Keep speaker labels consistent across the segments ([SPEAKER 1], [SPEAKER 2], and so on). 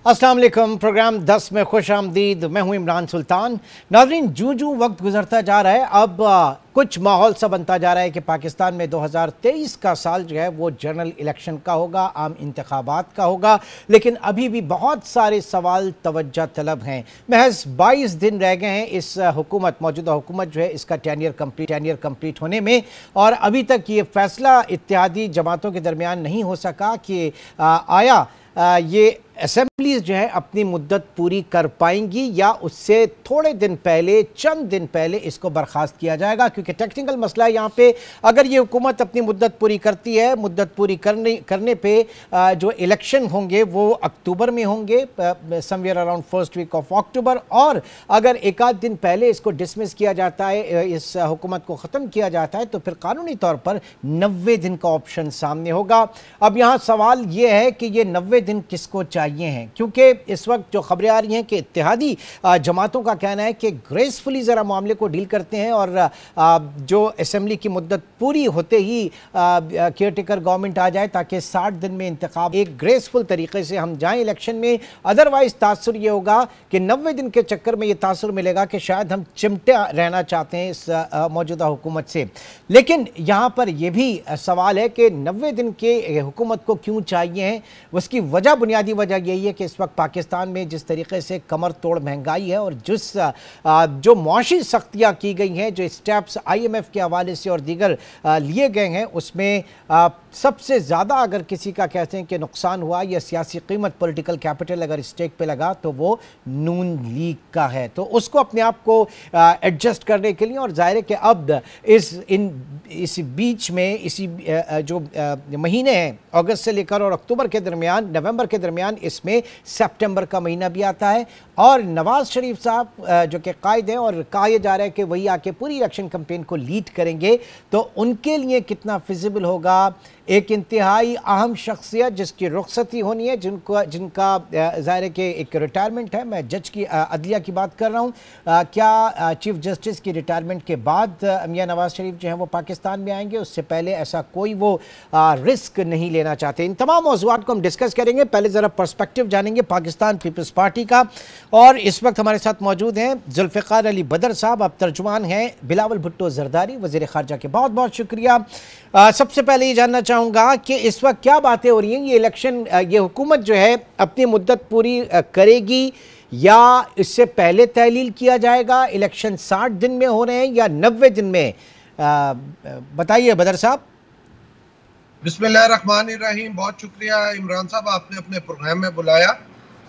[SPEAKER 1] अस्सलाम वालेकुम। प्रोग्राम 10 में खुश आमदीद। मैं हूं इमरान सुल्तान। नाज़रीन, जूं जूं वक्त गुजरता जा रहा है अब कुछ माहौल सा बनता जा रहा है कि पाकिस्तान में 2023 का साल जो है वो जनरल इलेक्शन का होगा, आम इंतखाबात का होगा। लेकिन अभी भी बहुत सारे सवाल तवज्जो तलब हैं। महज 22 दिन रह गए हैं इस मौजूदा हुकूमत जो है इसका टेनियर कंप्लीट होने में, और अभी तक ये फैसला इत्तेहादी जमातों के दरमियान नहीं हो सका कि आया ये असेंबलीज जो है अपनी मुद्दत पूरी कर पाएंगी या उससे थोड़े दिन पहले, चंद दिन पहले इसको बर्खास्त किया जाएगा। क्योंकि टेक्निकल मसला है यहाँ पे, अगर ये हुकूमत अपनी मुद्दत पूरी करती है, मुद्दत पूरी करने पे जो इलेक्शन होंगे वो अक्टूबर में होंगे, somewhere around first week of October, और अगर एक आध दिन पहले इसको डिसमिस किया जाता है, इस हुकूमत को ख़त्म किया जाता है, तो फिर कानूनी तौर पर 90 दिन का ऑप्शन सामने होगा। अब यहाँ सवाल ये है कि ये 90 दिन किसको चाहिए हैं, क्योंकि इस वक्त जो खबरें आ रही हैं कि इत्तेहादी जमातों का कहना है कि ग्रेसफुली ज़रा मामले को डील करते हैं और जो असेंबली की मुद्दत पूरी होते ही केयरटेकर गवर्नमेंट आ जाए ताकि 60 दिन में इंतखाब एक ग्रेसफुल तरीके से हम जाएं इलेक्शन में। अदरवाइज तासुर ये होगा कि 90 दिन के चक्कर में ये तासुर मिलेगा कि शायद हम चिमटा रहना चाहते हैं इस मौजूदा हुकूमत से। लेकिन यहाँ पर यह भी सवाल है कि 90 दिन के हुकूमत को क्यों चाहिए हैं। उसकी बुनियादी वजह यही है कि इस वक्त पाकिस्तान में जिस तरीके से कमर तोड़ महंगाई है और जो मुआशी सख्तियाँ की गई हैं, जो स्टेप्स IMF के हवाले से और दीगर लिए गए हैं, उसमें सबसे ज़्यादा अगर किसी का कहते हैं कि नुकसान हुआ या सियासी कीमत, पॉलिटिकल कैपिटल अगर स्टेक पे लगा तो वो नून लीग का है। तो उसको अपने आप को एडजस्ट करने के लिए, और जाहिर है कि अब इस बीच में इसी जो महीने हैं अगस्त से लेकर और अक्टूबर के दरमियान, नवंबर के दरमियान, इसमें सितंबर का महीना भी आता है, और नवाज शरीफ साहब जो कि कायद हैं और कहा जा रहा है कि वही आके पूरी इलेक्शन कैंपेन को लीड करेंगे, तो उनके लिए कितना फिजिबल होगा। एक इंतहाई अहम शख्सियत जिसकी रुखसती होनी है, जिनका ज़ाहिर है कि एक रिटायरमेंट है, मैं जज की अदलिया की बात कर रहा हूँ, क्या चीफ जस्टिस की रिटायरमेंट के बाद मियां नवाज शरीफ जो हैं वो पाकिस्तान में आएंगे, उससे पहले ऐसा कोई वो रिस्क नहीं लेना चाहते। इन तमाम मौज़ूआत को हम डिस्कस करेंगे। पहले ज़रा पर्सपेक्टिव जानेंगे पाकिस्तान पीपल्स पार्टी का, और इस वक्त हमारे साथ मौजूद हैं जुल्फ़िकार अली बदर साहब, अब तर्जुमान हैं बिलावल भुट्टो ज़रदारी, वज़ीर ख़ारजा के। बहुत बहुत शुक्रिया। सबसे पहले ये जानना चाहूँगा कि इस वक्त क्या बातें हो रही हैं, ये इलेक्शन, ये हुकूमत जो है अपनी मुद्दत पूरी करेगी या इससे पहले तहलील किया जाएगा? इलेक्शन 60 दिन में हो रहे हैं या 90 दिन में? बताइए बदर साहब।
[SPEAKER 2] बिस्मिल्लाहिर्रहमानिर्रहीम। बहुत शुक्रिया इमरान साहब, आपने अपने प्रोग्राम में बुलाया।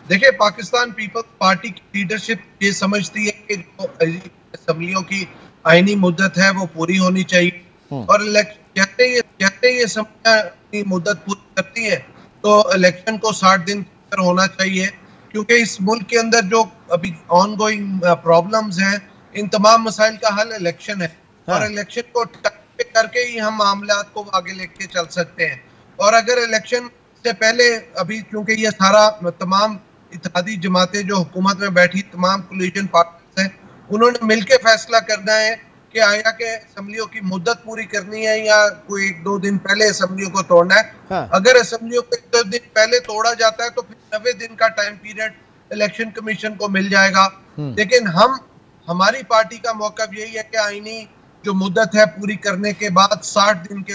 [SPEAKER 2] देखिए, पाकिस्तान पीपल्स पार्टी की लीडरशिप ये समझती है कि जो असम्बलियों की आईनी मुद्दत है वो पूरी होनी चाहिए, और जैसे ये असम्बलियां मुद्दत पूरी करती है तो इलेक्शन को 60 दिन होना चाहिए, क्योंकि इस मुल्क के अंदर जो अभी ऑन गोइंग प्रॉब्लम्स हैं, इन तमाम मसाइल का हल इलेक्शन है, और इलेक्शन को करके ही हम मामलात को आगे लेके चल सकते हैं। और अगर इलेक्शन से पहले अभी, क्योंकि ये सारा तमाम इत्तेहादी जमातें जो हुकूमत में बैठी, तमाम कोलिशन पार्टीज हैं, उन्होंने मिलकर फैसला करना है कि आया के असम्बलियों की मुद्दत पूरी करनी है या कोई 1-2 दिन पहले असम्बलियों को तोड़ना है। अगर असम्बलियों को 1-2 दिन पहले तोड़ा जाता है तो फिर 90 दिन का टाइम पीरियड इलेक्शन कमीशन को मिल जाएगा। लेकिन हमारी पार्टी का मौक़िफ़ यही है कि आईनी जो मुद्दत है पूरी करने के बाद 60 दिन के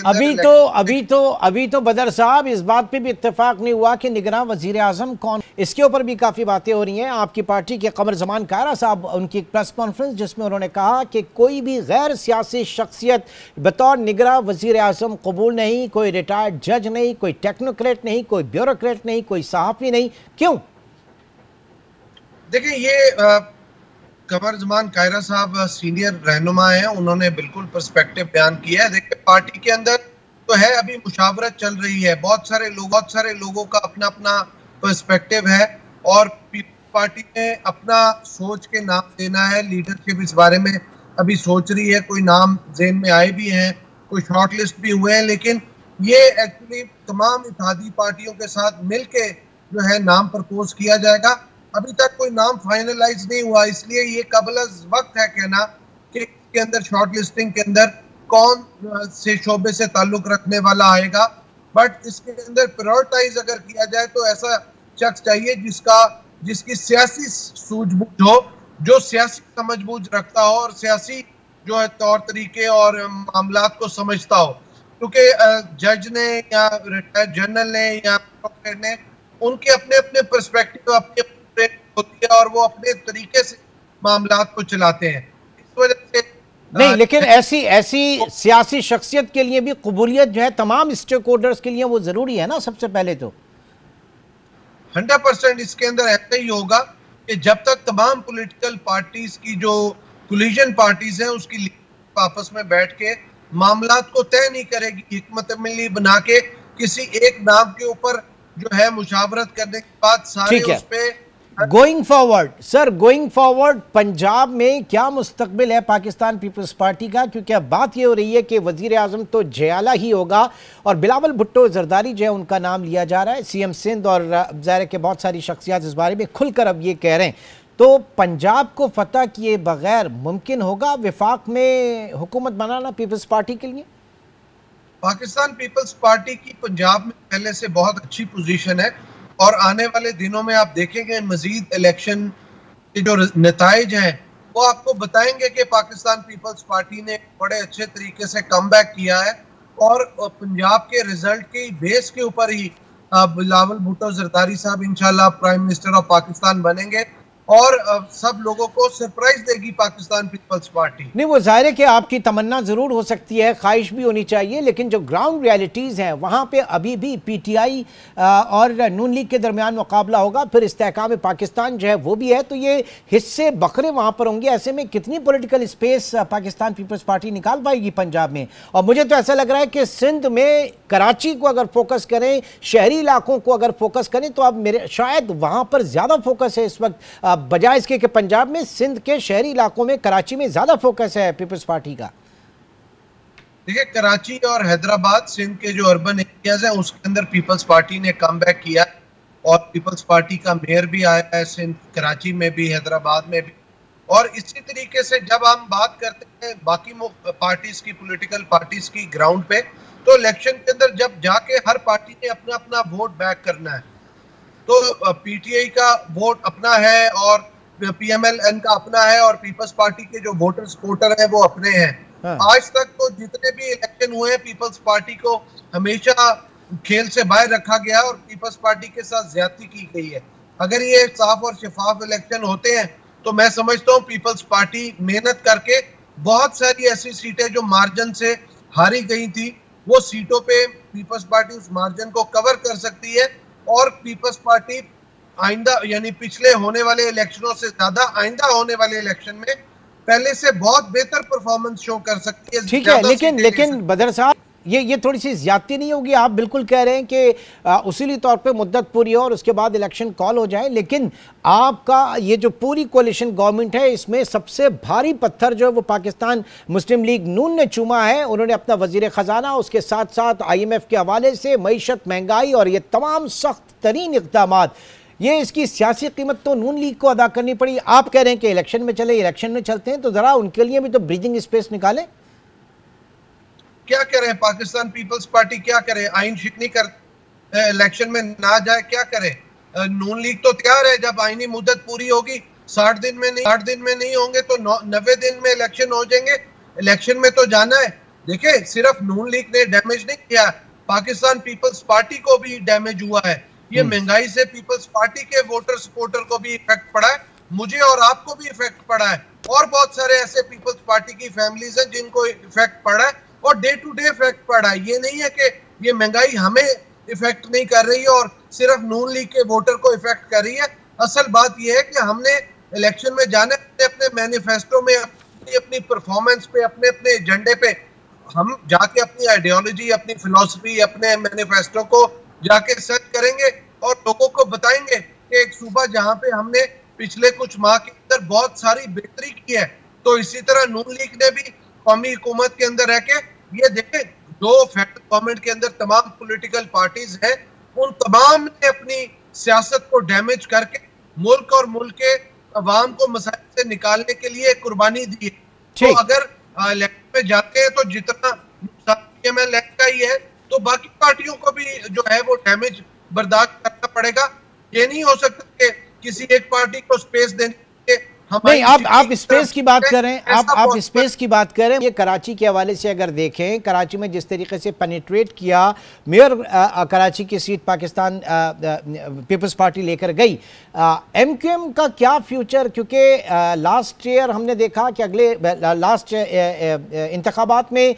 [SPEAKER 1] अभी तो बदर साहब इस बात पे भी इत्तेफाक नहीं हुआ कि निगरान वजीर आजम कौन। इसके ऊपर भी काफ़ी बातें हो रही हैं। आपकी पार्टी के कमर जमान कायरा साहब, उनकी एक प्रेस कॉन्फ्रेंस जिसमें उन्होंने कहा कि कोई भी गैर सियासी शख्सियत बतौर निगरान वजीर आजम कबूल नहीं, कोई रिटायर्ड जज नहीं, कोई टेक्नोक्रेट नहीं, कोई ब्यूरोक्रेट नहीं, कोई सहाफ़ी नहीं। क्यों?
[SPEAKER 2] देखिए, ये कमर जमान कायरा साहब सीनियर रहनुमा हैं, उन्होंने बिल्कुल पर्सपेक्टिव बयान किया है। देखिए, पार्टी के अंदर तो है अभी मुशावरत चल रही है, बहुत सारे लोगों का अपना अपना पर्सपेक्टिव है, और पार्टी ने अपना सोच के नाम देना है। लीडरशिप इस बारे में अभी सोच रही है, कोई नाम ज़हन में आए भी हैं, कोई शॉर्ट लिस्ट भी हुए हैं, लेकिन ये एक्चुअली तमाम इत्तेहादी पार्टियों के साथ मिलके जो है नाम प्रपोज किया जाएगा। अभी तक कोई नाम फाइनलाइज नहीं हुआ, इसलिए ये कबल वक्त है कहना कि इसके अंदर शॉर्ट लिस्टिंग के अंदर कौन से शोबे से ताल्लुक रखने वाला आएगा। बट इसके अंदर प्रायोरिटाइज अगर किया जाए तो ऐसा शख्स चाहिए जिसकी सियासी सूझबूझ हो, जो सियासी समझबूझ रखता हो और सियासी जो है तौर तरीके और मामलात को समझता हो। क्योंकि जज ने या रिटायर्ड जनरल ने या एडवोकेट ने उनके अपने अपने पर्सपेक्टिव, अपनी अपनी होती है और वो अपने तरीके से मामलात को चलाते हैं। इस वजह से
[SPEAKER 1] नहीं, लेकिन ऐसी सियासी शख्सियत के लिए भी कबूलियत जो है तमाम स्टेक होल्डर्स के लिए वो जरूरी है ना। सबसे पहले तो
[SPEAKER 2] 100% इसके अंदर ऐसा ही होगा कि जब तक तमाम पॉलिटिकल पार्टीज की जो कोलिजन पार्टीज हैं उसकी आपस में बैठ के मामलात को तय नहीं करेगी, हिकमत अमली बना के किसी एक नाम के ऊपर जो है मुशावरत करने के बाद सारे उस पे
[SPEAKER 1] going forward sir, going forward Punjab में क्या मुस्तकबिल है पाकिस्तान पीपल्स पार्टी का? क्योंकि अब बात ये हो रही है कि वजीर आजम तो जयाला ही होगा और बिलावल भुट्टो जरदारी जो है उनका नाम लिया जा रहा है, सीएम सिंध, और ज़ाहिर है कि बहुत सारी शख्सियात इस बारे में खुलकर अब ये कह रहे हैं। तो पंजाब को फतह किए बगैर मुमकिन होगा विफाक में हुकूमत बनाना पीपल्स पार्टी के लिए?
[SPEAKER 2] पाकिस्तान पीपल्स पार्टी की पंजाब में पहले से बहुत अच्छी पोजीशन है और आने वाले दिनों में आप देखेंगे मजीद इलेक्शन के जो नताइज हैं वो आपको बताएंगे कि पाकिस्तान पीपल्स पार्टी ने बड़े अच्छे तरीके से कमबैक किया है और पंजाब के रिजल्ट के बेस के ऊपर ही बिलावल भुट्टो जरदारी साहब इंशाल्लाह प्राइम मिनिस्टर ऑफ पाकिस्तान बनेंगे और सब लोगों को सरप्राइज देगी पाकिस्तान पीपल्स पार्टी।
[SPEAKER 1] नहीं, वो जाहिर है कि आपकी तमन्ना जरूर हो सकती है, ख्वाहिश भी होनी चाहिए, लेकिन जो ग्राउंड रियलिटीज़ हैं वहाँ पे अभी भी पीटीआई और नून लीग के दरमियान मुकाबला होगा, फिर इस्तेहकाम पाकिस्तान जो है वो भी है, तो ये हिस्से बकरे वहाँ पर होंगे। ऐसे में कितनी पॉलिटिकल स्पेस पाकिस्तान पीपल्स पार्टी निकाल पाएगी पंजाब में? और मुझे तो ऐसा लग रहा है कि सिंध में कराची को अगर फोकस करें, शहरी इलाकों को अगर फोकस करें, तो अब मेरे शायद वहाँ पर ज़्यादा फोकस है इस वक्त बजाय इसके कि पंजाब में। सिंध के शहरी इलाकों में, कराची में ज्यादा फोकस है पीपल्स पार्टी का।
[SPEAKER 2] देखिए, कराची और हैदराबाद सिंध के जो अर्बन एरियाज हैं उसके अंदर पीपल्स पार्टी ने कमबैक किया और पीपल्स पार्टी का मेयर भी आया है सिंध, कराची में भी, हैदराबाद में भी। और इसी तरीके से जब हम बात करते हैं बाकी पार्टीज की, पॉलिटिकल पार्टीज की ग्राउंड पे, तो इलेक्शन के अंदर जब जाके हर पार्टी ने अपना अपना वोट बैक करना है, तो पीटीआई का वोट अपना है और पीएमएलएन का अपना है और पीपल्स पार्टी के जो वोटर सपोर्टर हैं वो अपने हैं। हाँ। आज तक तो जितने भी इलेक्शन हुए हैं पीपल्स पार्टी को हमेशा खेल से बाहर रखा गया और पीपल्स पार्टी के साथ ज्यादती की गई है। अगर ये साफ और शफाफ इलेक्शन होते हैं तो मैं समझता हूँ पीपल्स पार्टी मेहनत करके बहुत सारी ऐसी सीटें जो मार्जिन से हारी गई थी वो सीटों पे पीपल्स पार्टी उस मार्जिन को कवर कर सकती है और पीपल्स पार्टी आइंदा यानी पिछले होने वाले इलेक्शनों से ज्यादा आइंदा होने वाले इलेक्शन में पहले से बहुत बेहतर परफॉर्मेंस शो कर सकती है।
[SPEAKER 1] ठीक है, लेकिन बदर साहब ये थोड़ी सी ज्यादती नहीं होगी? आप बिल्कुल कह रहे हैं कि उसीली तौर पे मुद्दत पूरी हो और उसके बाद इलेक्शन कॉल हो जाए, लेकिन आपका ये जो पूरी कोalition गवर्नमेंट है इसमें सबसे भारी पत्थर जो है वो पाकिस्तान मुस्लिम लीग नून ने चूमा है। उन्होंने अपना वजीर ख़जाना, उसके साथ साथ IMF के हवाले से मईशत, महंगाई और ये तमाम सख्त तरीन इक़दामात, ये इसकी सियासी कीमत तो नून लीग को अदा करनी पड़ी। आप कह रहे हैं कि इलेक्शन में चले, इलेक्शन में चलते हैं, तो ज़रा उनके लिए भी तो ब्रीदिंग स्पेस निकालें।
[SPEAKER 2] क्या करें पाकिस्तान पीपल्स पार्टी, क्या करे? आइन शिकनी कर इलेक्शन में ना जाए, क्या करे? नून लीग तो तैयार है, जब आईनी मुद्दत पूरी होगी 60 दिन में नहीं होंगे तो 90 दिन में इलेक्शन हो जाएंगे। इलेक्शन में तो जाना है। देखिए, सिर्फ नून लीग ने डैमेज नहीं किया, पाकिस्तान पीपल्स पार्टी को भी डैमेज हुआ है। ये महंगाई से पीपल्स पार्टी के वोटर सपोर्टर को भी इफेक्ट पड़ा है, मुझे और आपको भी इफेक्ट पड़ा है और बहुत सारे ऐसे पीपल्स पार्टी की फैमिलीज हैं जिनको इफेक्ट पड़ा है और डे टू डे इफेक्ट पड़ा है। ये नहीं है कि ये महंगाई हमें इफेक्ट नहीं कर रही है और सिर्फ नून लीग के वोटर को इफेक्ट कर रही है। असल बात यह है कि हमने इलेक्शन में जाने अपने मैनिफेस्टो में, अपनी परफॉर्मेंस पे, अपने एजेंडे पे हम जाके अपनी आइडियोलॉजी, अपनी फिलॉसफी, अपने मैनिफेस्टो को जाके सर्च करेंगे और लोगों को बताएंगे कि एक सूबा जहां पे हमने पिछले कुछ माह के अंदर बहुत सारी बेहतरी की है, तो इसी तरह नून लीग ने भी कौमी हुकूमत के अंदर रह के ये देखे, जो फेडरल गवर्नमेंट के अंदर तमाम पॉलिटिकल पार्टीज हैं उन तमाम ने अपनी सियासत को डैमेज करके मुल्क और मुल्क के अवाम को मसाइल से निकालने के लिए कुर्बानी दी है। तो अगर इलेक्शन में जाते हैं तो जितना नुकसान का ही है तो बाकी पार्टियों को भी जो है वो डैमेज बर्दाश्त करना पड़ेगा। ये नहीं हो सकता कि किसी एक पार्टी को स्पेस देने
[SPEAKER 1] नहीं, आप स्पेस की बात करें, आप स्पेस की बात करें। ये कराची के हवाले से अगर देखें, कराची में जिस तरीके से पेनिट्रेट किया, मेयर कराची की सीट पाकिस्तान पीपल्स पार्टी लेकर गई, एमक्यूएम का क्या फ्यूचर? क्योंकि लास्ट ईयर हमने देखा कि अगले लास्ट इंतखाबात में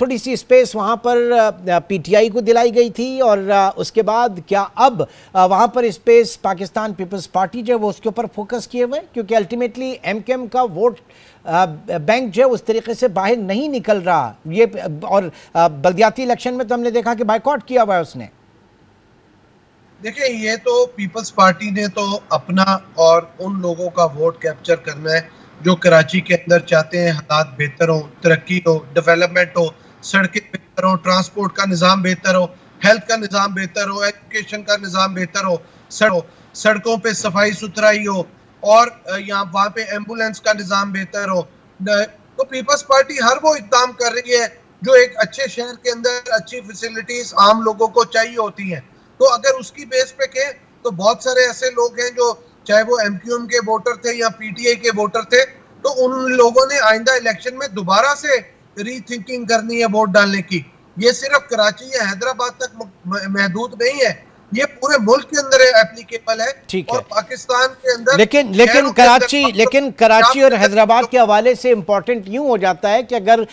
[SPEAKER 1] थोड़ी सी स्पेस वहाँ पर पीटीआई को दिलाई गई थी, और उसके बाद क्या अब वहाँ पर स्पेस पाकिस्तान पीपल्स पार्टी जो है वो उसके ऊपर फोकस किए हुए? क्योंकि अल्टीमेटली एमकेएम का वोट बैंक जो है उस तरीके से बाहर नहीं निकल रहा ये, और बल्दियाती इलेक्शन में तो हमने देखा कि बायकॉट किया हुआ है उसने।
[SPEAKER 2] देखिए, ये तो पीपल्स पार्टी ने तो अपना और उन लोगों का वोट कैप्चर करना है जो कराची के अंदर चाहते हैं हालात बेहतर हो, तरक्की हो, डेवलपमेंट हो, सड़कें बेहतर हो, ट्रांसपोर्ट का निज़ाम बेहतर हो, हेल्थ का निज़ाम बेहतर हो, एजुकेशन का निज़ाम बेहतर हो, सड़कों पे सफाई सुथराई हो, और यहाँ वहाँ पे एम्बुलेंस का निज़ाम बेहतर हो। तो पीपल्स पार्टी हर वो इक़दाम कर रही है जो एक अच्छे शहर के अंदर अच्छी फैसिलिटीज आम लोगों को चाहिए होती हैं। तो अगर उसकी बेस पे कहें तो बहुत सारे ऐसे लोग हैं जो चाहे वो एमक्यूएम के वोटर थे या पीटीआई के वोटर थे, तो उन लोगों ने आइंदा इलेक्शन में दोबारा से रीथिंकिंग करनी है वोट डालने की। ये सिर्फ कराची या हैदराबाद तक महदूद नहीं है, ये पूरे मुल्क के अंदर एप्लीकेबल है। और पाकिस्तान के अंदर
[SPEAKER 1] लेकिन कराची और हैदराबाद के हवाले से इंपॉर्टेंट यूं हो जाता है कि अगर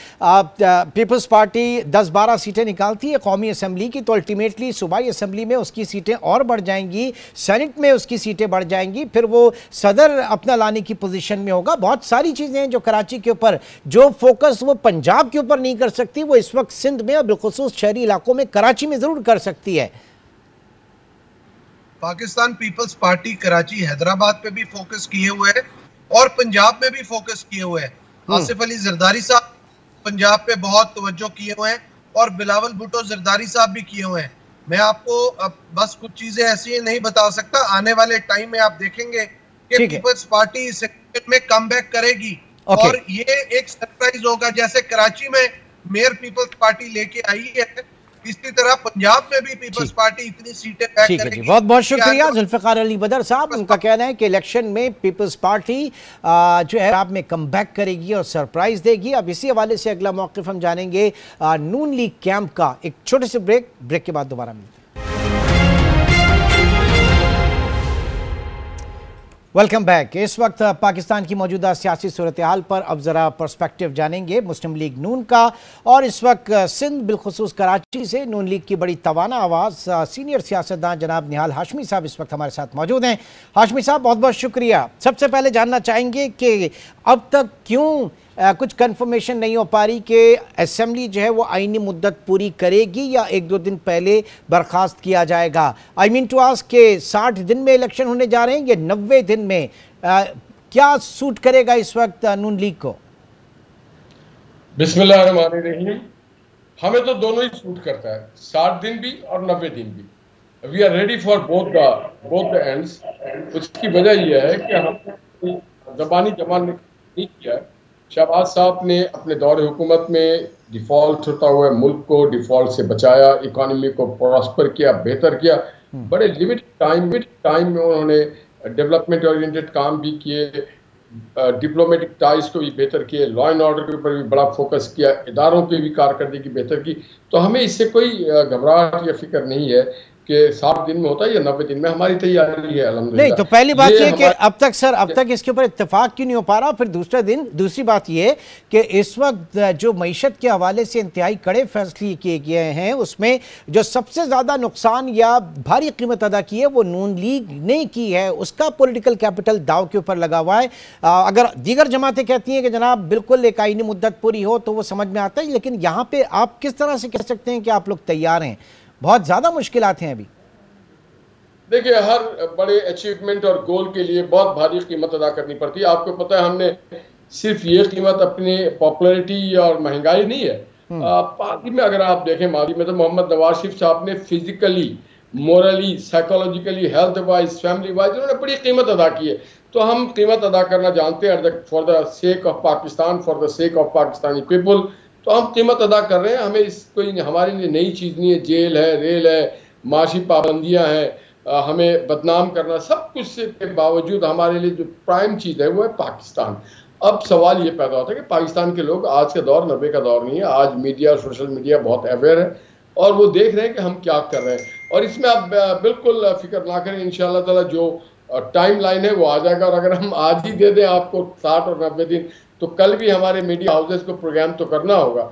[SPEAKER 1] पीपल्स पार्टी 10-12 सीटें निकालती है कौमी असम्बली की, तो अल्टीमेटली सूबाई असम्बली में उसकी सीटें और बढ़ जाएंगी, सेनेट में उसकी सीटें बढ़ जाएंगी, फिर वो सदर अपना लाने की पोजीशन में होगा। बहुत सारी चीज़ें हैं जो कराची के ऊपर, जो फोकस वो पंजाब के ऊपर नहीं कर सकती, वो इस वक्त सिंध में और बिलखुसूस शहरी इलाकों में कराची में ज़रूर कर सकती है।
[SPEAKER 2] पाकिस्तान पीपल्स पार्टी कराची हैदराबाद पे भी फोकस किए हुए है और पंजाब में भी फोकस किए हुए हैं। आसिफ अली जरदारी साहब पंजाब पे बहुत तवज्जो किए हुए हैं और बिलावल भुट्टो जरदारी साहब भी किए हुए हैं। मैं आपको अब बस कुछ चीजें ऐसी नहीं बता सकता, आने वाले टाइम में आप देखेंगे कि पीपल्स पार्टी इस में कमबैक करेगी और ये एक सरप्राइज होगा। जैसे कराची में मेयर पीपल्स पार्टी लेके आई है, इसी तरह पंजाब में भी पीपल्स पार्टी इतनी सीटें पैक करेगी।
[SPEAKER 1] बहुत बहुत शुक्रिया जुल्फिकार अली बदर साहब। उनका कहना है कि इलेक्शन में पीपल्स पार्टी जो है पंजाब में कमबैक करेगी और सरप्राइज देगी। अब इसी हवाले से अगला मौक़िफ़ हम जानेंगे नून लीग कैंप का। एक छोटे से ब्रेक के बाद दोबारा मिलते हैं। Welcome back. इस वक्त पाकिस्तान की मौजूदा सियासी सूरत हाल पर अब ज़रा पर्सपेक्टिव जानेंगे मुस्लिम लीग नून का। और इस वक्त सिंध बिलखुसूस कराची से नून लीग की बड़ी तवाना आवाज़ सीनियर सियासतदान जनाब निहाल हाशमी साहब इस वक्त हमारे साथ मौजूद हैं। हाशमी साहब बहुत बहुत शुक्रिया। सबसे पहले जानना चाहेंगे कि अब तक क्यों कुछ कंफर्मेशन नहीं हो पा रही कि असेंबली जो है वो आईनी मुद्दत पूरी करेगी या 1-2 दिन पहले बर्खास्त किया जाएगा? आई मीन टू आस्क के 60 दिन में इलेक्शन होने जा रहे हैं या 90 दिन में? क्या सूट करेगा इस वक्त नून लीग को?
[SPEAKER 3] बिस्मिल्लाहिर्रहमानिर्रहीम। हमें तो दोनों ही सूट करता है, 60 दिन भी और 90 दिन भी। We are ready for both the ends. उसकी वजह यह है कि हम ज़बानी जमान नहीं किया है। शहबाज साहब ने अपने दौरे हुकूमत में डिफ़ॉल्ट होता हुआ मुल्क को डिफ़ॉल्ट से बचाया, इकॉनमी को प्रॉस्पर किया, बेहतर किया। बड़े लिमिटेड टाइम में उन्होंने डेवलपमेंट ओरिएंटेड काम भी किए, डिप्लोमेटिक टाइज को भी बेहतर किए, लॉ एंड ऑर्डर के ऊपर भी बड़ा फोकस किया, इदारों की भी कारकर्दगी बेहतर की। तो हमें इससे कोई घबराहट या फिक्र नहीं है कि 60 दिन में होता है या 90 दिन में। हमारी तैयारी है अल्हम्दुलिल्लाह।
[SPEAKER 1] नहीं तो पहली बात ये कि अब तक इसके ऊपर इत्तेफाक क्यों नहीं हो पा रहा? फिर दूसरी बात ये कि इस वक्त जो मईशत के हवाले से इंतहाई कड़े फैसले किए गए हैं, उसमें जो सबसे ज़्यादा नुकसान या भारी कीमत अदा की है वो नून लीग ने की है। उसका पॉलिटिकल कैपिटल दाव के ऊपर लगा हुआ है। अगर दीगर जमातें कहती हैं कि जनाब बिल्कुल एक आईनी मुद्दत पूरी हो तो वो समझ में आता है, लेकिन यहाँ पे आप किस तरह से कह सकते हैं कि आप लोग तैयार हैं? बहुत ज़्यादा मुश्किलात हैं अभी।
[SPEAKER 3] देखिए, हर बड़े अचीवमेंट और गोल के लिए बहुत भारी कीमत अदा करनी पड़ती है। आपको पता है, हमने सिर्फ ये कीमत अपनी पॉपुलैरिटी और महंगाई नहीं है। मादी में अगर आप देखें, मादी में तो मोहम्मद नवाज शरीफ साहब ने physically, morally, psychologically, health wise, family wise उन्होंने बड़ी कीमत अदा की है। तो हम कीमत अदा करना जानते हैं for the sake of Pakistan, for the sake of Pakistani people. तो हम कीमत अदा कर रहे हैं। हमें इस कोई हमारे लिए नई चीज़ नहीं है। जेल है, रेल है, माशी पाबंदियाँ हैं, हमें बदनाम करना, सब कुछ के बावजूद हमारे लिए जो प्राइम चीज़ है वो है पाकिस्तान। अब सवाल ये पैदा होता है कि पाकिस्तान के लोग, आज का दौर 90 का दौर नहीं है, आज मीडिया, सोशल मीडिया बहुत अवेयर है और वो देख रहे हैं कि हम क्या कर रहे हैं। और इसमें आप बिल्कुल फिक्र ना करें, इंशाअल्लाह ताला जो टाइम लाइन है वो आ जाएगा। और अगर हम आज ही दे दें आपको 60 और 90 दिन, तो कल भी हमारे मीडिया हाउसेस को प्रोग्राम तो करना होगा,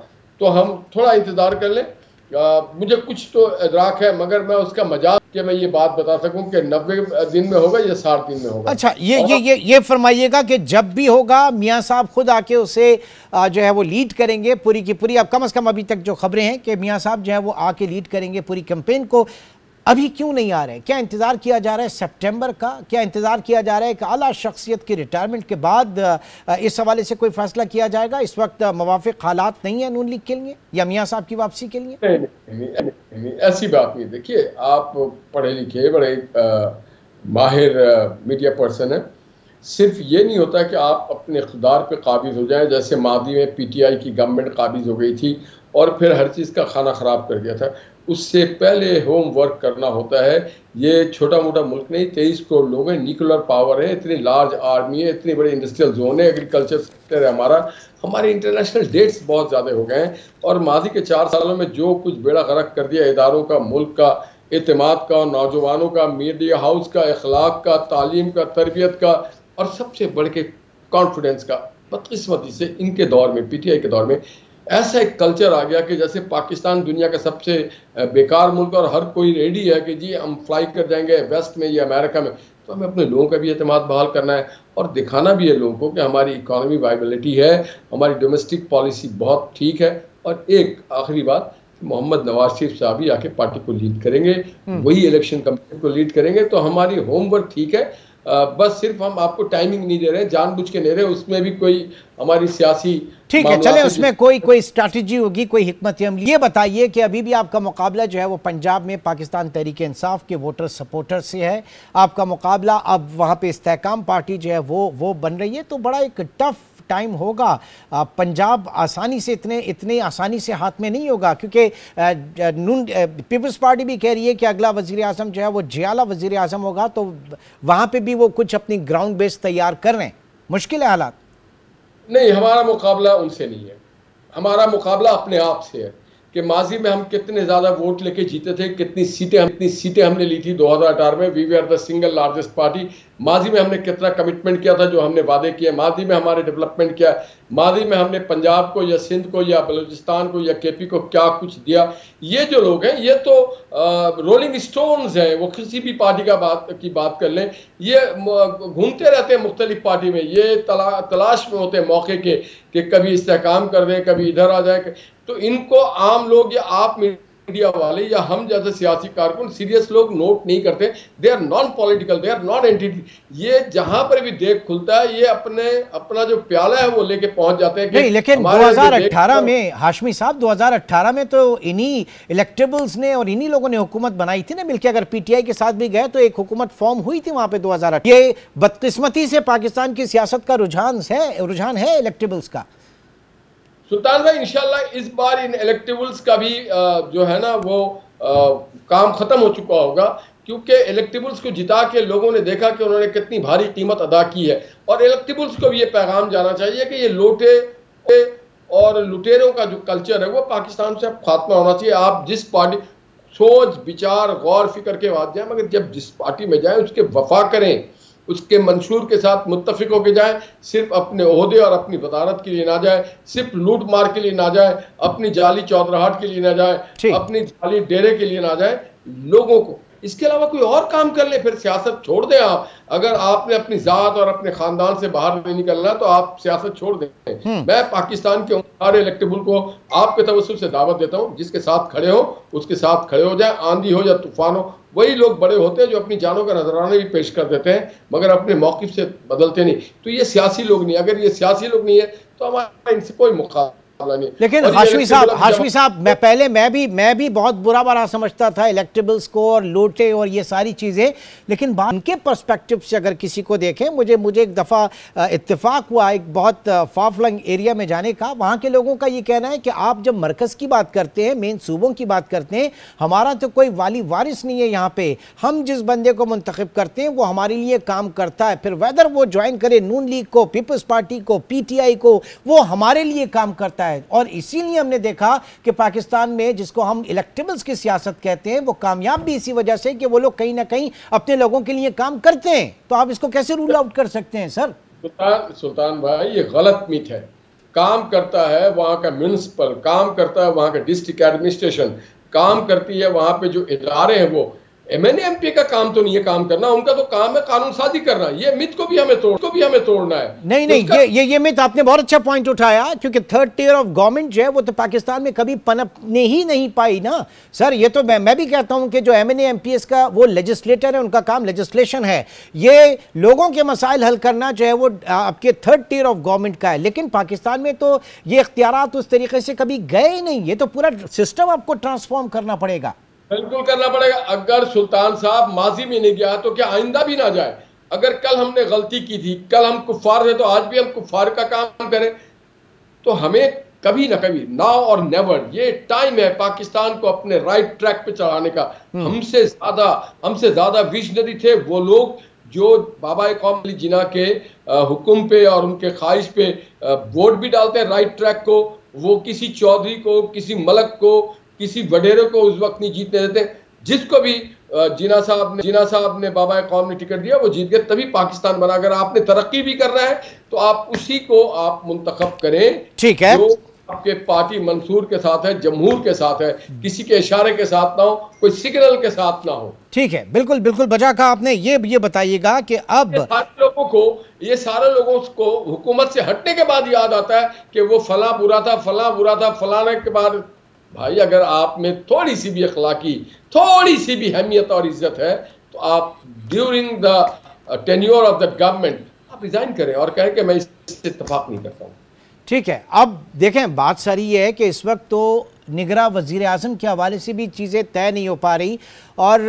[SPEAKER 3] तो हम थोड़ा इंतज़ार कर लें। मुझे कुछ तो इदराक है, मगर मैं उसका मजाक कि मैं ये बात बता सकूं कि 90 दिन में होगा या 60 दिन में होगा।
[SPEAKER 1] अच्छा, ये फरमाइएगा कि जब भी होगा मियां साहब खुद आके उसे जो है वो लीड करेंगे पूरी की पूरी। अब कम से कम अभी तक जो खबरें हैं कि मियां साहब जो है वो आके लीड करेंगे पूरी कैंपेन को। अभी क्यों नहीं आ रहे? क्या इंतजार किया जा रहा है सितंबर का? क्या इंतजार किया जा रहा है कि आला शख्सियत की रिटायरमेंट के बाद इस हवाले से कोई फैसला किया जाएगा? इस वक्त मवाफिक हालात नहीं है नून लीग के लिए या मियां साहब की वापसी के लिए?
[SPEAKER 3] नहीं, ऐसी बात नहीं। देखिए, आप पढ़े लिखे बड़े माहिर मीडिया पर्सन हैं। सिर्फ ये नहीं होता कि आप अपने इक़्तिदार पे काबिज हो जाएं, जैसे मादी में PTI की गवर्नमेंट काबिज हो गई थी और फिर हर चीज़ का खाना ख़राब कर दिया था। उससे पहले होम वर्क करना होता है। ये छोटा मोटा मुल्क नहीं, 23 करोड़ लोग हैं, न्यूक्लियर पावर है, इतनी लार्ज आर्मी है, इतनी बड़ी इंडस्ट्रियल जोन है, एग्रीकल्चर सेक्टर है हमारा, हमारे इंटरनेशनल डेट्स बहुत ज़्यादा हो गए हैं। और माजी के 4 सालों में जो कुछ बेड़ा गर्क कर दिया इदारों का, मुल्क का, एतमाद का, नौजवानों का, मीडिया हाउस का, अखलाक का, तालीम का, तरबियत का, और सबसे बढ़ के कॉन्फिडेंस का, बदकिस्मती से इनके दौर में, PTI के दौर में ऐसा एक कल्चर आ गया कि जैसे पाकिस्तान दुनिया का सबसे बेकार मुल्क और हर कोई रेडी है कि जी हम फ्लाई कर जाएंगे वेस्ट में या अमेरिका में। तो हमें अपने लोगों का भी एतमाद बहाल करना है और दिखाना भी है लोगों को कि हमारी इकॉनमी वाइबिलिटी है, हमारी डोमेस्टिक पॉलिसी बहुत ठीक है। और एक आखिरी बात, मोहम्मद नवाज शरीफ साहब ही आके पार्टी को लीड करेंगे, वही इलेक्शन कमीशन को लीड करेंगे। तो हमारी होमवर्क ठीक है, बस सिर्फ हम आपको टाइमिंग नहीं दे रहे, जानबूझ के नहीं रहे, उसमें भी कोई हमारी सियासी
[SPEAKER 1] ठीक है, चले उसमें कोई स्ट्रैटेजी होगी, कोई हिकमत अमली। ये बताइए कि अभी भी आपका मुकाबला जो है वो पंजाब में पाकिस्तान तहरीक इंसाफ के वोटर सपोर्टर से है, आपका मुकाबला अब वहाँ पे इस्तेहकाम पार्टी जो है वो बन रही है, तो बड़ा एक टफ टाइम होगा। पंजाब आसानी से इतने आसानी से हाथ में नहीं होगा, क्योंकि नून पीपल्स पार्टी भी कह रही है कि अगला वज़ीर आज़म जो है वो जियाला वज़ीर आज़म होगा, तो वहाँ पे भी वो कुछ अपनी ग्राउंड बेस तैयार कर रहे हैं। मुश्किल है हालात?
[SPEAKER 3] नहीं, हमारा मुकाबला उनसे नहीं है, हमारा मुकाबला अपने आप से है कि माजी में हम कितने ज़्यादा वोट लेके जीते थे, कितनी सीटें हमने ली थी 2018 में। We are the single largest party. माजी में हमने कितना कमिटमेंट किया था, जो हमने वादे किए, माजी में हमारे डेवलपमेंट किया, माजी में हमने पंजाब को या सिंध को या बलूचिस्तान को या KP को क्या कुछ दिया। ये जो लोग हैं ये तो रोलिंग स्टोन्स हैं, वो किसी भी पार्टी की बात कर लें, ये घूमते रहते हैं मुख्तलिफ पार्टी में, ये तलाश में होते हैं मौके के कि कभी इस्तेहकाम कर दें, कभी इधर आ जाए। तो इनको आम लोग या आप मीडिया वाले या हम जैसे सियासी कारकुन, सीरियस लोग नोट नहीं करते। They are non political, they are not entity. ये जहां पर भी देख खुलता है ये अपना जो प्याला है वो लेके पहुंच जाते हैं।
[SPEAKER 1] नहीं, लेकिन 2018 में हाशमी साहब, 2018 में तो इन्हीं इलेक्टेबल्स ने और इन्हीं लोगों ने हुकूमत बनाई थी ना मिलकर। अगर PTI के साथ भी गए तो एक हुकूमत फॉर्म हुई थी वहां पे 2018। ये बदकिस्मती से पाकिस्तान की सियासत का रुझान है इलेक्टेबल्स का।
[SPEAKER 3] सुल्तान भाई, इंशाल्लाह इस बार इन इलेक्टेबल्स का भी जो है ना वो काम खत्म हो चुका होगा, क्योंकि इलेक्टेबल्स को जिता के लोगों ने देखा कि उन्होंने कितनी भारी कीमत अदा की है। और इलेक्टेबल्स को भी ये पैगाम जाना चाहिए कि ये लोटे और लुटेरों का जो कल्चर है वो पाकिस्तान से खात्मा होना चाहिए। आप जिस पार्टी सोच विचार गौर फिक्र के बाद जाए, मगर जब जिस पार्टी में जाए उसके वफा करें, उसके मंशूर के साथ मुत्तफिक होकर जाए, सिर्फ अपने ओहदे और अपनी वजारत के लिए ना जाए, सिर्फ लूट मार के लिए ना जाए, अपनी जाली चौधराहट के लिए ना जाए, अपनी जाली डेरे के लिए ना जाए, लोगों को इसके अलावा कोई और काम कर ले, फिर सियासत छोड़ दें आप। अगर आपने अपनी जात और अपने खानदान से बाहर नहीं निकलना तो आप सियासत छोड़ दें। मैं पाकिस्तान के सारे इलेक्टेबल को आपके तवज्जुह से दावत देता हूं, जिसके साथ खड़े हो उसके साथ खड़े हो जाए, आंधी हो या तूफान हो। वही लोग बड़े होते हैं जो अपनी जानों का नजराना भी पेश कर देते हैं मगर अपने मौकिफ से बदलते नहीं। तो ये सियासी लोग नहीं, अगर ये सियासी लोग नहीं है तो हमारा इनसे कोई मुकाबला मुकाबला नहीं।
[SPEAKER 1] लेकिन हाशमी साहब मैं भी बहुत बुरा भला समझता था इलेक्टेबल्स को और लोटे और ये सारी चीजें, लेकिन उनके पर्सपेक्टिव से अगर किसी को देखें, मुझे एक दफा इत्तेफाक हुआ एक बहुत फाफलंग एरिया में जाने का। वहां के लोगों का ये कहना है कि आप जब मरकज की बात करते हैं, मेन सूबों की बात करते हैं, हमारा तो कोई वाली वारिस नहीं है यहाँ पे। हम जिस बंदे को मुंतखब करते हैं वो हमारे लिए काम करता है, फिर वेदर वो ज्वाइन करे नून लीग को, पीपल्स पार्टी को, पीटीआई को, वो हमारे लिए काम करता है। और इसीलिए हमने देखा कि पाकिस्तान में जिसको हम इलेक्टेबल्स की सियासत कहते हैं वो कामयाब भी इसी वजह से कि वो लोग कहीं ना कहीं अपने लोगों के लिए काम करते हैं। तो आप इसको कैसे रूल आउट कर सकते हैं सर?
[SPEAKER 3] सुल्तान भाई, ये गलत मिथ है। काम करता है वहां का म्यूनिसिपल, काम करता है वहां का डिस्ट्रिक्ट एडमिनिस्ट्रेशन, काम करती है वहां पे जो इदारे हैं। वो एमएनए एमपी का काम तो नहीं है काम करना, उनका तो काम है कानून साजी करना। ये मिथ को भी हमें तोड़ना है।
[SPEAKER 1] नहीं, ये मिथ आपने बहुत अच्छा पॉइंट उठाया, क्योंकि थर्ड टियर ऑफ गवर्नमेंट जो है वो तो पाकिस्तान में कभी पनपने ही नहीं पाई ना सर। ये तो मैं भी कहता हूं कि जो एमएनए एमपीएस का वो लेजिस्लेटर है, उनका काम लेजिस्लेशन है। ये लोगों के मसाइल हल करना जो है वो आपके थर्ड टियर ऑफ गवर्नमेंट का है। लेकिन पाकिस्तान में तो ये इख्तियारात उस तरीके से कभी गए ही नहीं। ये तो पूरा सिस्टम आपको ट्रांसफॉर्म करना पड़ेगा।
[SPEAKER 3] बिल्कुल करना पड़ेगा। अगर सुल्तान साहब माजी में नहीं गया तो क्या आइंदा भी ना जाए? अगर कल हमने गलती की थी, कल हम कुफ्फार थे, तो आज भी हम कुफ्फार का काम करें? तो हमें कभी ना कभी, नाउ और नेवर, ये टाइम है पाकिस्तान को अपने राइट ट्रैक पे चलाने का। हमसे ज्यादा विजनरी थे वो लोग जो बाबा कौम अली जिन्ना के हुक्म पे और उनके ख्वाहिश पे वोट भी डालते हैं राइट ट्रैक को। वो किसी चौधरी को, किसी मलक को, किसी वडेरे को उस वक्त नहीं जीतने देते। जिसको भी जिन्ना साहब ने बाबा कौम ने टिकट दिया वो जीत गए, तभी पाकिस्तान बना। अगर आपने तरक्की भी करना है तो आप उसी को आप मुंतखब करें,
[SPEAKER 1] ठीक है,
[SPEAKER 3] जो आपके पार्टी मंसूर के साथ है, जमहूर के साथ है, किसी के इशारे के साथ ना हो, कोई सिग्नल के साथ ना हो।
[SPEAKER 1] ठीक है, बिल्कुल बजा कहा आपने। ये बताइएगा कि अब
[SPEAKER 3] ये सारे लोगों को हुकूमत से हटने के बाद याद आता है कि वो फला बुरा था, फलाने के बाद। भाई अगर आप में थोड़ी सी भी अखलाकी, थोड़ी सी भी अहमियत और इज्जत है तो आप during the tenure of the government आप रिजाइन करें और कहें कि मैं इससे इत्तेफाक नहीं करता हूं।
[SPEAKER 1] ठीक है, अब देखें बात सारी ये है कि इस वक्त तो निगरां वज़ीर आज़म के हवाले से भी चीज़ें तय नहीं हो पा रही, और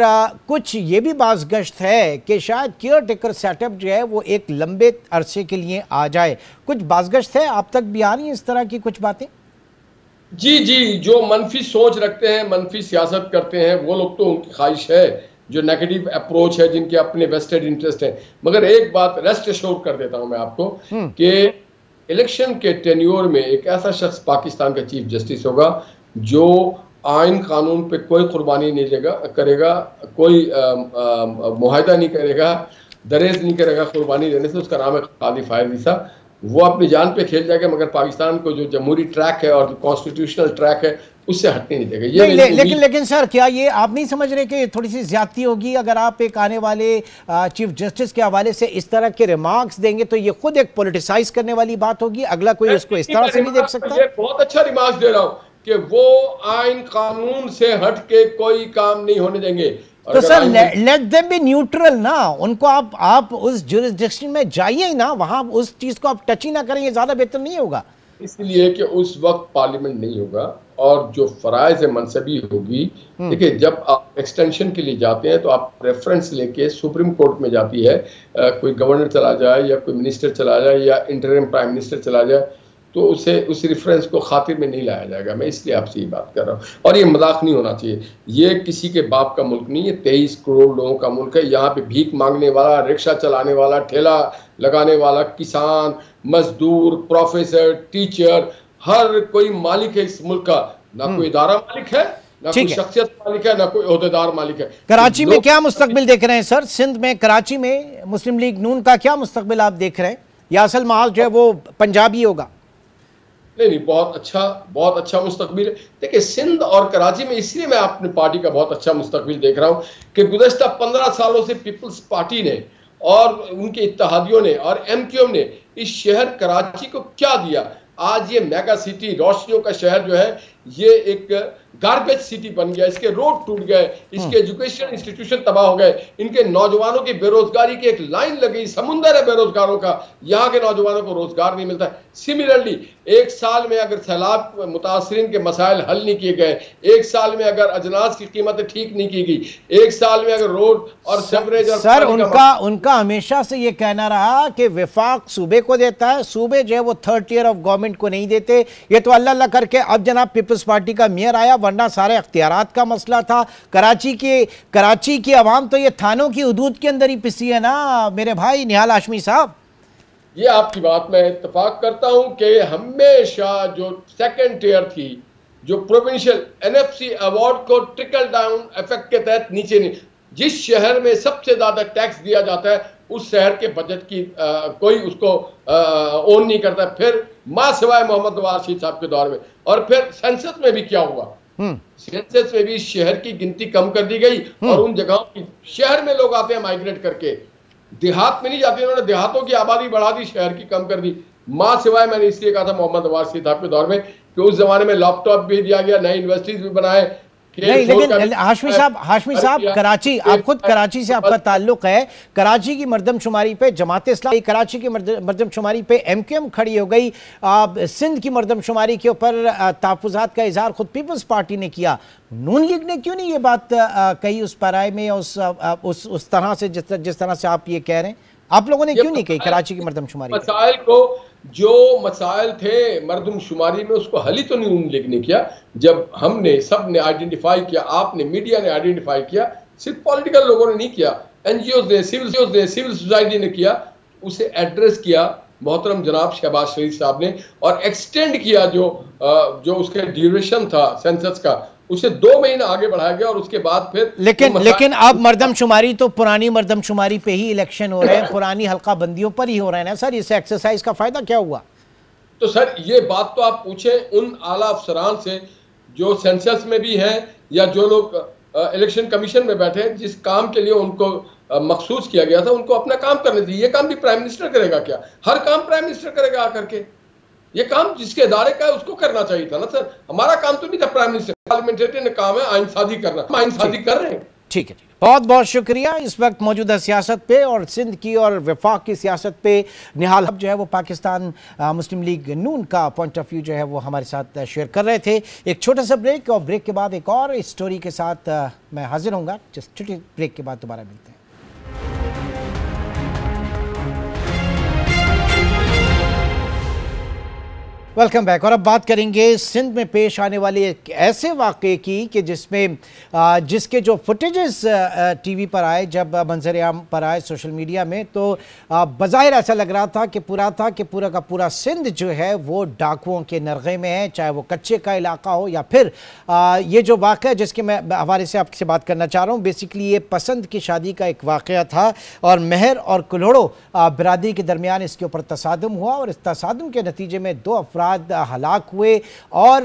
[SPEAKER 1] कुछ ये भी बाज़गश्त है कि शायद केयर टेकर सेटअप जो है वो एक लंबे अरसे के लिए आ जाए। कुछ बाज़गश्त है, आप तक भी आ रही हैं इस तरह की कुछ बातें?
[SPEAKER 3] जी, जो मनफी सोच रखते हैं, मनफी सियासत करते हैं, वो लोग तो उनकी ख्वाहिश है, जो नेगेटिव अप्रोच है, जिनके अपने वेस्टेड इंटरेस्ट है। मगर एक बात रेस्ट एश्योर कर देता हूं मैं आपको कि इलेक्शन के टेन्योर में एक ऐसा शख्स पाकिस्तान का चीफ जस्टिस होगा जो आइन कानून पे कोई कुर्बानी नहीं करेगा, कोई मुआहदा नहीं करेगा, दरेज नहीं करेगा कुर्बानी देने से। उसका नाम है कादी फायद ईसा। वो अपनी जान पे खेल जाएगा, मगर पाकिस्तान को जो जमहूरी ट्रैक है और जो कॉन्स्टिट्यूशनल ट्रैक है उससे हटने नहीं देगा। ये
[SPEAKER 1] लेकिन सर, क्या ये आप नहीं समझ रहे कि थोड़ी सी ज्यादती होगी अगर आप एक आने वाले चीफ जस्टिस के हवाले से इस तरह के रिमार्क्स देंगे? तो ये खुद एक पॉलिटिसाइज करने वाली बात होगी, अगला कोई इसको इस तरह से नहीं देख सकता।
[SPEAKER 3] ये बहुत अच्छा रिमार्क्स दे रहा हूँ कि वो आइन कानून से हट के कोई काम नहीं होने देंगे।
[SPEAKER 1] तो sir let them be neutral ना, उनको आप उस जुरिस्डिक्शन में जाइए ना, वहां उस चीज को आप टच ही ना करें, ये ज्यादा बेहतर नहीं होगा?
[SPEAKER 3] इसलिए कि उस वक्त पार्लियामेंट नहीं होगा और जो फराइज मनसबी होगी। देखिए, जब आप एक्सटेंशन के लिए जाते हैं तो आप रेफरेंस लेके सुप्रीम कोर्ट में जाती है, कोई गवर्नर चला जाए या कोई मिनिस्टर चला जाए या इंटरिम प्राइम मिनिस्टर चला जाए, तो उसे उस रेफरेंस को खातिर में नहीं लाया जाएगा। मैं इसलिए आपसे ये बात कर रहा हूँ, और ये मजाक नहीं होना चाहिए। ये किसी के बाप का मुल्क नहीं है, 23 करोड़ लोगों का मुल्क है। यहाँ पे भीख मांगने वाला, रिक्शा चलाने वाला, ठेला लगाने वाला, किसान, मजदूर, प्रोफेसर, टीचर, हर कोई मालिक है इस मुल्क का। ना कोई इदारा मालिक है, ना कोई शख्सियत मालिक है, ना कोई ओहदेदार मालिक है।
[SPEAKER 1] कराची में क्या मुस्तकबिल देख रहे हैं सर? सिंध में, कराची में मुस्लिम लीग नून का क्या मुस्तकबिल आप देख रहे हैं? या असल माहौल जो है वो पंजाबी होगा?
[SPEAKER 3] नहीं, बहुत अच्छा मुस्तकबिल है। देखिए, सिंध और कराची में इसलिए मैं अपनी पार्टी का बहुत अच्छा मुस्तकबिल देख रहा हूँ कि गुज़श्ता 15 सालों से पीपल्स पार्टी ने और उनके इत्तेहादियों ने और MQM ने इस शहर कराची को क्या दिया। आज ये मेगा सिटी, रोशनियों का शहर जो है, ये एक गार्बेज सिटी बन गया, इसके रोड टूट गए, इसके एजुकेशन इंस्टीट्यूशन तबाह हो गए, इनके नौजवानों की बेरोजगारी की एक लाइन लगी, समुंदर है बेरोजगारों का, यहाँ के नौजवानों को रोजगार नहीं मिलता। सिमिलरली एक साल में अगर सैलाब मुतासरीन के मसाइल हल नहीं किए गए, एक साल में अगर अजनास की कीमतें ठीक नहीं की गई, एक साल में अगर रोड और सेवरेज और
[SPEAKER 1] सर उनका हमेशा से ये कहना रहा कि विफाक सूबे को देता है, सूबे जो है वो थर्ड टियर ऑफ गवर्नमेंट को नहीं देते। ये तो अल्लाह अल्लाह करके अब जनाब पीपल्स पार्टी का मेयर आया, वरना सारे अख्तियारात का मसला था। कराची की आवाम तो ये थानों की हदूद के अंदर ही पिसी है ना मेरे भाई निहाल हाशमी साहब।
[SPEAKER 3] ये आपकी बात में इत्तेफाक करता हूं कि हमेशा जो सेकंड टियर थी, जो प्रोविंशियल एनएफसी अवार्ड को ट्रिकल डाउन इफेक्ट के तहत नीचे नहीं, जिस शहर में सबसे ज्यादा टैक्स दिया जाता है उस शहर के बजट की कोई उसको ओन नहीं करता। फिर मां सिवाय मोहम्मद नवाज शरीफ साहब के दौर में, और फिर सेंसस में भी क्या हुआ, सेंसस में भी शहर की गिनती कम कर दी गई और उन जगहों की, शहर में लोग आते हैं माइग्रेट करके, देहात में नहीं जाते, उन्होंने देहातों की आबादी बढ़ा दी, शहर की कम कर दी। मां सिवाय मैंने इसलिए कहा था मोहम्मद नवाज शरीफ साहब के दौर में कि उस जमाने में लैपटॉप भी दिया गया, नए यूनिवर्सिटीज भी बनाए।
[SPEAKER 1] नहीं, लेकिन हाशमी साहब कराची, आप खुद कराची से आपका ताल्लुक है, कराची की मर्दमशुमारी पे जमात इस्लामी, कराची की मर्दमशुमारी पे एमक्यूएम खड़ी हो गई, सिंध की मर्दमशुमारी के ऊपर तहफ़्फ़ुज़ात का इजहार खुद पीपल्स पार्टी ने किया। नून लीग ने क्यों नहीं ये बात कही उस पैराए में, उस तरह से जिस तरह से आप ये कह रहे हैं, आप लोगों ने क्यों नहीं कही कराची की मर्दमशुमारी?
[SPEAKER 3] मसाइल को, जो मसाइल थे मर्दमशुमारी में, उसको हल ही तो नून लीग ने किया। जब हमने सब ने आइडेंटिफाई किया, आपने मीडिया ने आइडेंटिफाई किया, सिर्फ पॉलिटिकल लोगों ने नहीं किया, एनजीओ ने, सिविल सोसाइटी ने किया, उसे एड्रेस किया मोहतरम जनाब शहबाज शरीफ साहब ने, और एक्सटेंड किया जो उसके ड्यूरेशन था सेंसस का, उसे 2 महीना आगे बढ़ाया गया, और उसके बाद फिर
[SPEAKER 1] लेकिन अब मर्दमशुमारी तो पुरानी मर्दमशुमारी पे ही इलेक्शन हो रहे हैं, पुरानी हल्का बंदियों पर ही हो रहे हैं ना सर, इस एक्सरसाइज का फायदा क्या हुआ?
[SPEAKER 3] तो सर ये बात तो आप पूछें उन आला अफसरान से जो सेंसस में भी हैं, या जो लोग इलेक्शन कमीशन में बैठे हैं, जिस काम के लिए उनको मखसूस किया गया था, उनको अपना काम करने दीजिए। ये काम भी प्राइम मिनिस्टर करेगा क्या? हर काम प्राइम मिनिस्टर करेगा आकर के? ये काम जिसके इदारे का है उसको करना चाहिए था ना सर, हमारा काम तो नहीं था। प्राइम मिनिस्टर पार्लियामेंटेरियन का काम है आइन साजी करना, हम आइन साजी कर रहे हैं।
[SPEAKER 1] ठीक है, बहुत बहुत शुक्रिया। इस वक्त मौजूदा सियासत पे और सिंध की और वफाक की सियासत पे निहाल जो है वो पाकिस्तान मुस्लिम लीग नून का पॉइंट ऑफ व्यू जो है वो हमारे साथ शेयर कर रहे थे। एक छोटा सा ब्रेक, और ब्रेक के बाद एक और स्टोरी के साथ मैं हाजिर होऊंगा। जस्ट छोटे ब्रेक के बाद दोबारा मिलते हैं। Welcome back. और अब बात करेंगे सिंध में पेश आने वाले एक ऐसे वाक़े की कि जिसके जो फुटेजेस टीवी पर आए, जब मंजर-ए-आम पर आए सोशल मीडिया में, तो बज़ाहिर ऐसा लग रहा था कि पूरा का पूरा सिंध जो है वो डाकुओं के नरगे में है, चाहे वो कच्चे का इलाका हो या फिर ये जो वाक़ा जिसके मैं हवाले से आपसे बात करना चाह रहा हूँ। बेसिकली ये पसंद की शादी का एक वाक़या था, और महर और कुल्हड़ो बिरादरी के दरमियान इसके ऊपर तसादुम हुआ, और इस तसादुम के नतीजे में 2 अफराद हलाक हुए और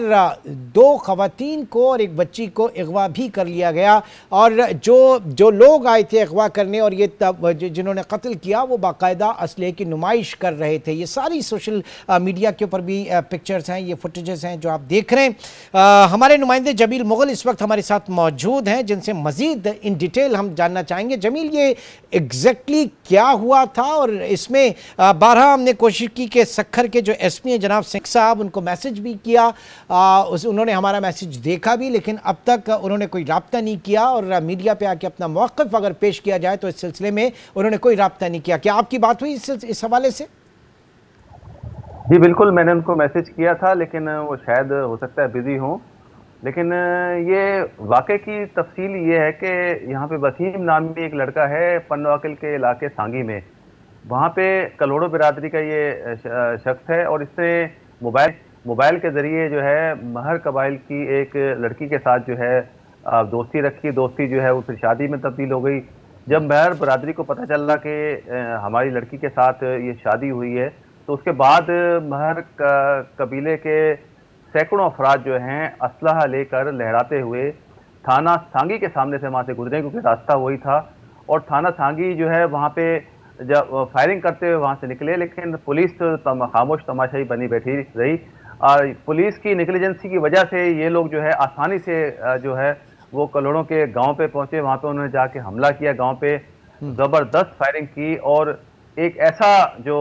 [SPEAKER 1] 2 खवातीन को और एक बच्ची को अगवा भी कर लिया गया। और जो लोग आए थे अगवा करने और ये जिन्होंने कत्ल किया वो बाकायदा असलहे की नुमाइश कर रहे थे। ये सारी सोशल मीडिया के ऊपर भी पिक्चर्स हैं, ये फुटेजेस हैं जो आप देख रहे हैं। हमारे नुमाइंदे जमील मुगल इस वक्त हमारे साथ मौजूद हैं, जिनसे मजीद इन डिटेल हम जानना चाहेंगे। जमील, ये एग्जैक्टली क्या हुआ था? और इसमें 12 हमने कोशिश की कि सखर के जो एसपी हैं जनाब सिंह साहब, उनको मैसेज भी किया, उन्होंने हमारा मैसेज देखा भी, लेकिन अब तक उन्होंने कोई राब्ता नहीं किया, और मीडिया पे आके अपना मौक़िफ़ अगर पेश किया जाए तो इस सिलसिले में उन्होंने कोई राब्ता नहीं किया। क्या आपकी बात हुई इस हवाले से?
[SPEAKER 4] जी बिल्कुल, मैंने उनको मैसेज किया था, लेकिन वो शायद हो सकता है बिजी हों। लेकिन ये वाक़े की तफसील ये है कि यहाँ पे वसीम नामी एक लड़का है पन्नवाकिल के इलाके सांगी में, वहाँ पे कलोड़ो बिरादरी का ये शख्स है, और इसने मोबाइल के ज़रिए जो है महर कबाइल की एक लड़की के साथ जो है दोस्ती रखी। दोस्ती जो है वो फिर शादी में तब्दील हो गई। जब महर बिरादरी को पता चला कि हमारी लड़की के साथ ये शादी हुई है, तो उसके बाद महर कबीले के सैकड़ों अफराद जो हैं असलहा लेकर लहराते हुए थाना सांगी के सामने से वहाँ से गुजरे, क्योंकि रास्ता वही था। और थाना सांगी जो है वहाँ पे जब फायरिंग करते हुए वहाँ से निकले, लेकिन पुलिस तो खामोश तमाशाई बनी बैठी रही। पुलिस की नेग्लिजेंसी की वजह से ये लोग जो है आसानी से जो है वो कलोड़ों के गांव पे पहुंचे, वहां पे उन्होंने जाके हमला किया, गांव पे जबरदस्त फायरिंग की और एक ऐसा जो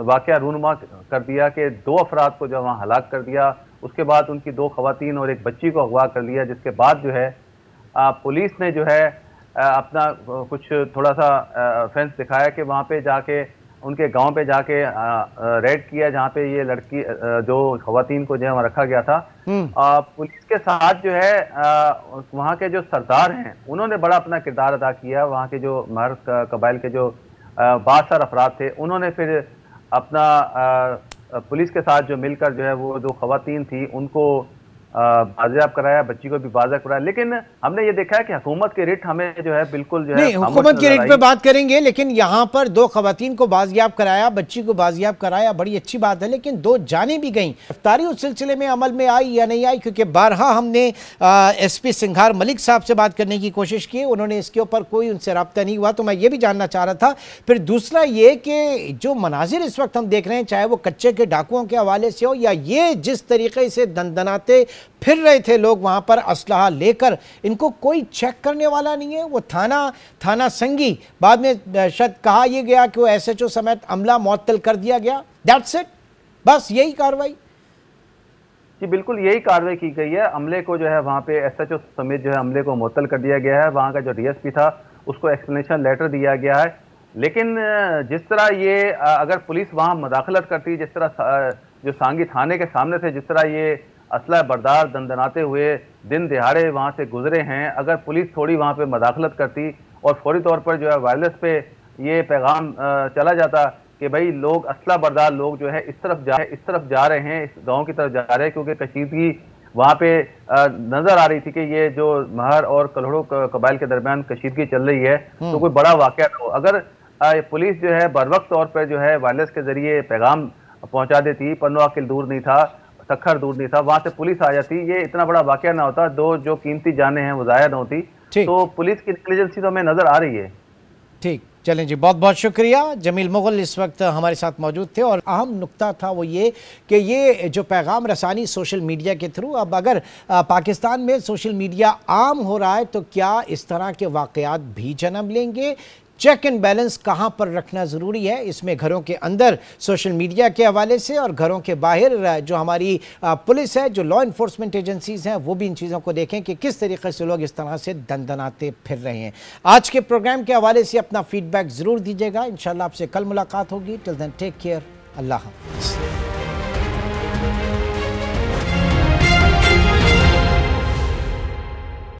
[SPEAKER 4] वाकया रूनुमा कर दिया कि 2 अफराद को जो वहां हलाक कर दिया, उसके बाद उनकी 2 खवातीन और एक बच्ची को अगवा कर लिया, जिसके बाद जो है पुलिस ने जो है अपना कुछ थोड़ा सा फेंस दिखाया कि वहां पे जाके उनके गांव पे जाके रेड किया, जहां पे ये लड़की जो खवातीन को जो है वहां रखा गया था। पुलिस के साथ जो है वहां के जो सरदार हैं उन्होंने बड़ा अपना किरदार अदा किया। वहां के जो महर कबाइल के जो बासर अफराद थे उन्होंने फिर अपना पुलिस के साथ जो मिलकर जो है वो 2 खवातीन थी उनको बाजियाब कराया, बच्ची को भी बाजियाब कराया। लेकिन हमने ये देखा है कि हुकूमत की रिट हमें जो है बिल्कुल जो है
[SPEAKER 1] नहीं, हुकूमत की रिट पे बात करेंगे, लेकिन यहाँ पर 2 खवातीन को बाजियाब कराया, बच्ची को बाजियाब कराया, बड़ी अच्छी बात है, लेकिन 2 जाने भी गई। गिरफ्तारी उस सिलसिले में अमल में आई या नहीं आई? क्योंकि बारहा हमने SP सिंघार मलिक साहब से बात करने की कोशिश की, उन्होंने इसके ऊपर कोई उनसे रब्ता नहीं हुआ। तो मैं ये भी जानना चाह रहा था। फिर दूसरा ये कि जो मनाजिर इस वक्त हम देख रहे हैं, चाहे वो कच्चे के डाकुओं के हवाले से हो या ये जिस तरीके से दनदनाते फिर रहे थे लोग वहां पर असलहा लेकर, इनको कोई चेक करने वाला नहीं है। वो थाना संगी, बाद में शायद कहा यह गया कि वो SHO समेत अमला मुअत्तल कर दिया गया। दैट्स इट, बस यही कार्रवाई?
[SPEAKER 4] जी बिल्कुल यही कार्रवाई की गई है। अमले को जो है वहाँ पे SHO समेत जो है अमले को मुअत्तल कर दिया गया है। वहाँ का जो DSP था उसको एक्सप्लेनेशन लेटर दिया गया है। लेकिन जिस तरह ये अगर पुलिस वहाँ मदाखलत करती, जिस तरह जो सांगी थाने के सामने से जिस तरह ये असला बरदार दंदनाते हुए दिन दिहाड़े वहाँ से गुजरे हैं, अगर पुलिस थोड़ी वहाँ पे मदाखलत करती और फौरी तौर पर जो है वायरलेस पे ये पैगाम चला जाता कि भाई लोग असला बरदार लोग जो है इस तरफ जा रहे हैं, इस गांव की तरफ जा रहे हैं, क्योंकि कशीदगी वहाँ पे नजर आ रही थी कि ये जो महर और कल्हड़ों कबाइल के दरमियान कशीदगी चल रही है, तो कोई बड़ा वाकया ना हो। अगर पुलिस जो है बरवक्त तौर पर जो है वायरलेस के जरिए पैगाम पहुंचा देती, पन्नो अकिल दूर नहीं था, सखर दूर नहीं था, वहां से पुलिस आ जाती, ये इतना बड़ा वाकया ना होता, 2 जो कीमती जाने हैं वो जाया ना होती। तो पुलिस की इंटेलिजेंसी तो हमें नजर आ रही है।
[SPEAKER 1] ठीक, चलें जी, बहुत बहुत शुक्रिया। जमील मुगल इस वक्त हमारे साथ मौजूद थे और अहम नुक्ता था वो ये कि ये जो पैगाम रसानी सोशल मीडिया के थ्रू, अब अगर पाकिस्तान में सोशल मीडिया आम हो रहा है तो क्या इस तरह के वाक़यात भी जन्म लेंगे? चेक एंड बैलेंस कहाँ पर रखना ज़रूरी है, इसमें घरों के अंदर सोशल मीडिया के हवाले से और घरों के बाहर जो हमारी पुलिस है, जो लॉ इन्फोर्समेंट एजेंसीज़ हैं, वो भी इन चीज़ों को देखें कि किस तरीके से लोग इस तरह से दनदनाते फिर रहे हैं। आज के प्रोग्राम के हवाले से अपना फीडबैक ज़रूर दीजिएगा। इंशाल्लाह आपसे कल मुलाकात होगी। टिल देन टेक केयर, अल्लाह हाफ़िज़।